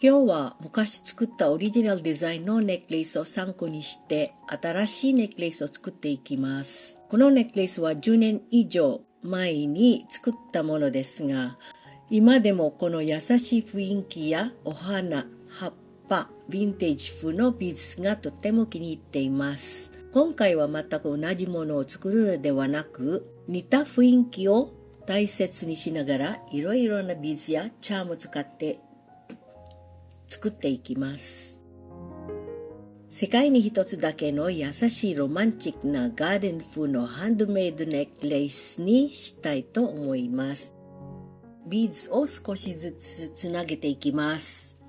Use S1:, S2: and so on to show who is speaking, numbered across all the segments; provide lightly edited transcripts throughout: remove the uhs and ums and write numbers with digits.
S1: 今日は昔作ったオリジナルデザインのネックレスを参考にして新しいネックレスを作っていきます。このネックレスは10年以上前に作ったものですが、今でもこの優しい雰囲気やお花、葉っぱ、ヴィンテージ風のビーズがとても気に入っています。今回は全く同じものを作るのではなく、似た雰囲気を大切にしながらいろいろなビーズやチャームを使って作っていきます。世界に一つだけの優しいロマンチックなガーデン風のハンドメイドネックレスにしたいと思います。ビーズを少しずつつなげていきます。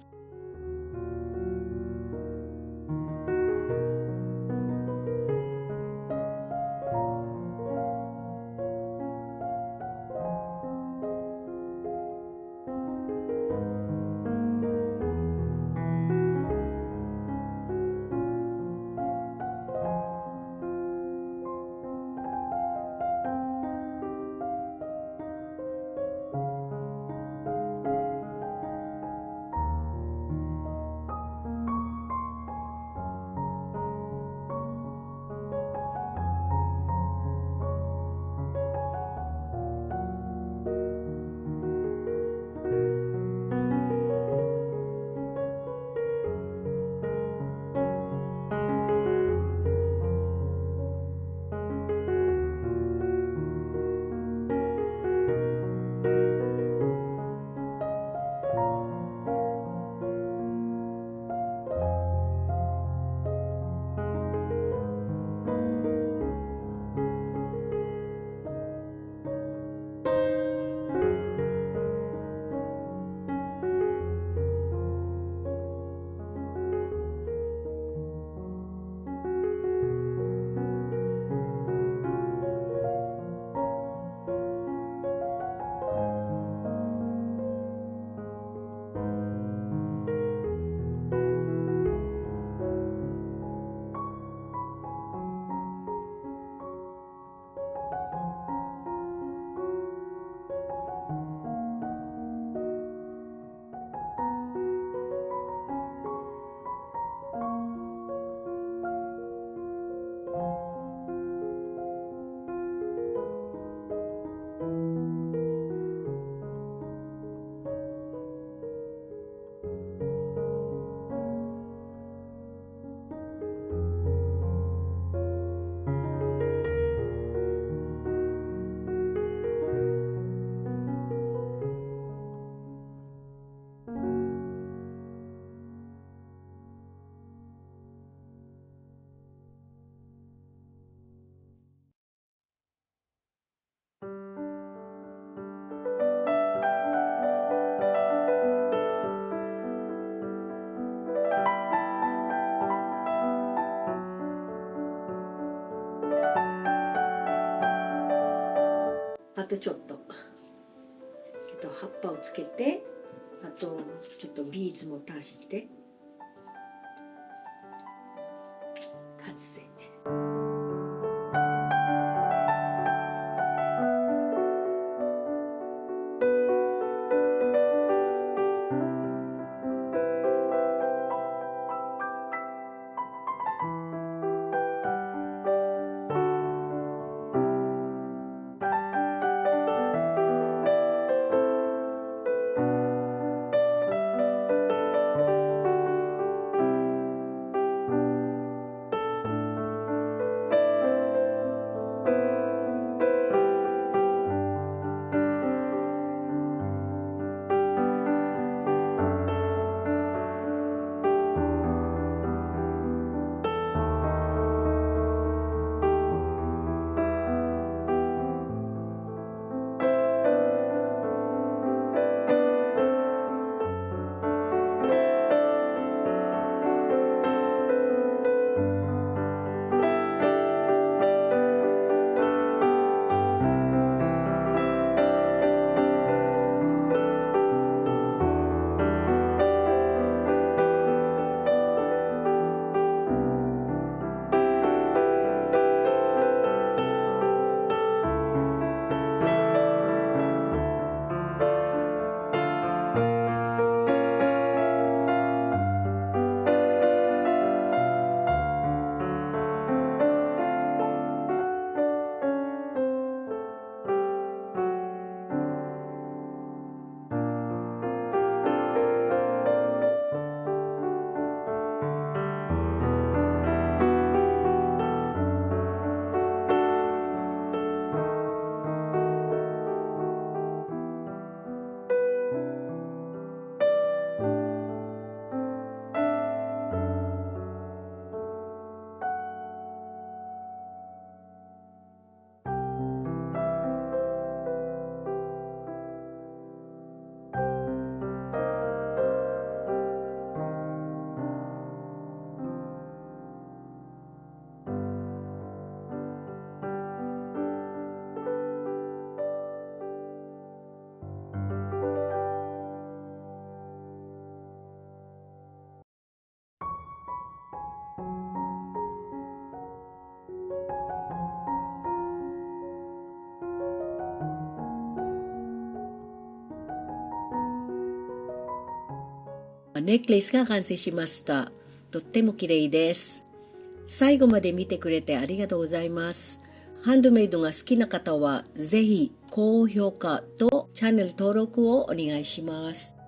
S1: あとちょっと、葉っぱをつけて、あとちょっとビーズも足して完成。ネックレスが完成しました。とっても綺麗です。最後まで見てくれてありがとうございます。ハンドメイドが好きな方はぜひ高評価とチャンネル登録をお願いします。